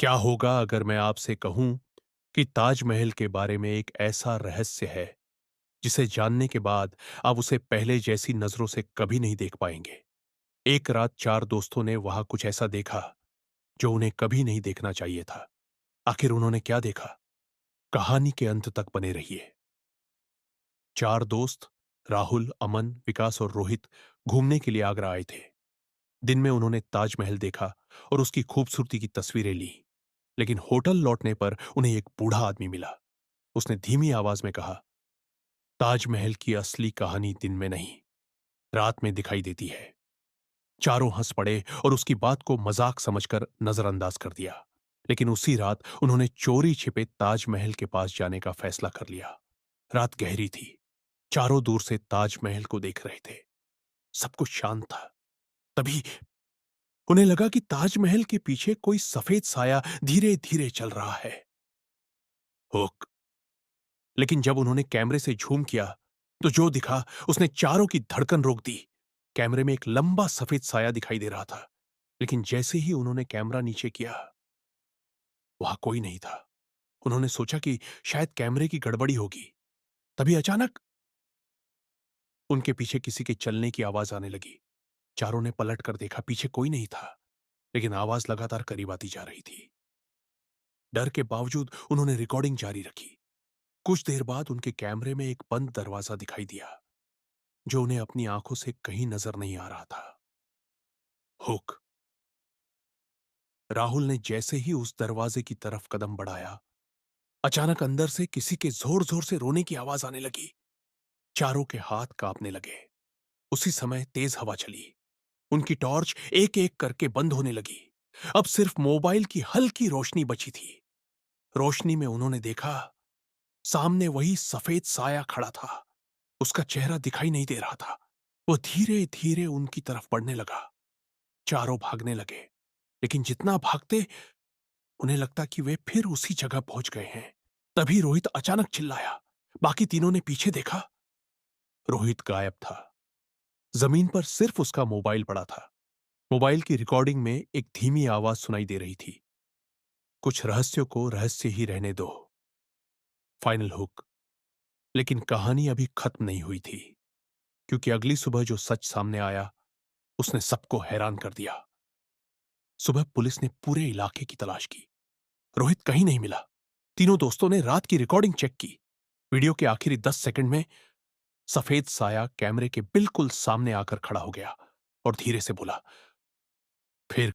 क्या होगा अगर मैं आपसे कहूं कि ताजमहल के बारे में एक ऐसा रहस्य है जिसे जानने के बाद आप उसे पहले जैसी नजरों से कभी नहीं देख पाएंगे। एक रात चार दोस्तों ने वहां कुछ ऐसा देखा जो उन्हें कभी नहीं देखना चाहिए था। आखिर उन्होंने क्या देखा? कहानी के अंत तक बने रहिए। चार दोस्त राहुल, अमन, विकास और रोहित घूमने के लिए आगरा आए थे। दिन में उन्होंने ताजमहल देखा और उसकी खूबसूरती की तस्वीरें ली। लेकिन होटल लौटने पर उन्हें एक बूढ़ा आदमी मिला। उसने धीमी आवाज में कहा, ताजमहल की असली कहानी दिन में नहीं, रात में दिखाई देती है। चारों हंस पड़े और उसकी बात को मजाक समझकर नजरअंदाज कर दिया। लेकिन उसी रात उन्होंने चोरी छिपे ताजमहल के पास जाने का फैसला कर लिया। रात गहरी थी। चारों दूर से ताजमहल को देख रहे थे। सब कुछ शांत था। तभी उन्हें लगा कि ताजमहल के पीछे कोई सफेद साया धीरे धीरे चल रहा है। हुक। लेकिन जब उन्होंने कैमरे से झूम किया तो जो दिखा उसने चारों की धड़कन रोक दी। कैमरे में एक लंबा सफेद साया दिखाई दे रहा था। लेकिन जैसे ही उन्होंने कैमरा नीचे किया, वहां कोई नहीं था। उन्होंने सोचा कि शायद कैमरे की गड़बड़ी होगी। तभी अचानक उनके पीछे किसी के चलने की आवाज आने लगी। चारों ने पलट कर देखा, पीछे कोई नहीं था। लेकिन आवाज लगातार करीब आती जा रही थी। डर के बावजूद उन्होंने रिकॉर्डिंग जारी रखी। कुछ देर बाद उनके कैमरे में एक बंद दरवाजा दिखाई दिया जो उन्हें अपनी आंखों से कहीं नजर नहीं आ रहा था। हुक। राहुल ने जैसे ही उस दरवाजे की तरफ कदम बढ़ाया, अचानक अंदर से किसी के जोर जोर से रोने की आवाज आने लगी। चारों के हाथ कांपने लगे। उसी समय तेज हवा चली। उनकी टॉर्च एक एक करके बंद होने लगी। अब सिर्फ मोबाइल की हल्की रोशनी बची थी। रोशनी में उन्होंने देखा, सामने वही सफेद साया खड़ा था। उसका चेहरा दिखाई नहीं दे रहा था। वो धीरे धीरे उनकी तरफ बढ़ने लगा। चारों भागने लगे। लेकिन जितना भागते उन्हें लगता कि वे फिर उसी जगह पहुंच गए हैं। तभी रोहित अचानक चिल्लाया। बाकी तीनों ने पीछे देखा। रोहित गायब था। जमीन पर सिर्फ उसका मोबाइल पड़ा था। मोबाइल की रिकॉर्डिंग में एक धीमी आवाज सुनाई दे रही थी, कुछ रहस्यों को रहस्य ही रहने दो। Final hook. लेकिन कहानी अभी खत्म नहीं हुई थी, क्योंकि अगली सुबह जो सच सामने आया उसने सबको हैरान कर दिया। सुबह पुलिस ने पूरे इलाके की तलाश की। रोहित कहीं नहीं मिला। तीनों दोस्तों ने रात की रिकॉर्डिंग चेक की। वीडियो के आखिरी 10 सेकंड में सफेद साया कैमरे के बिल्कुल सामने आकर खड़ा हो गया और धीरे से बोला, फिर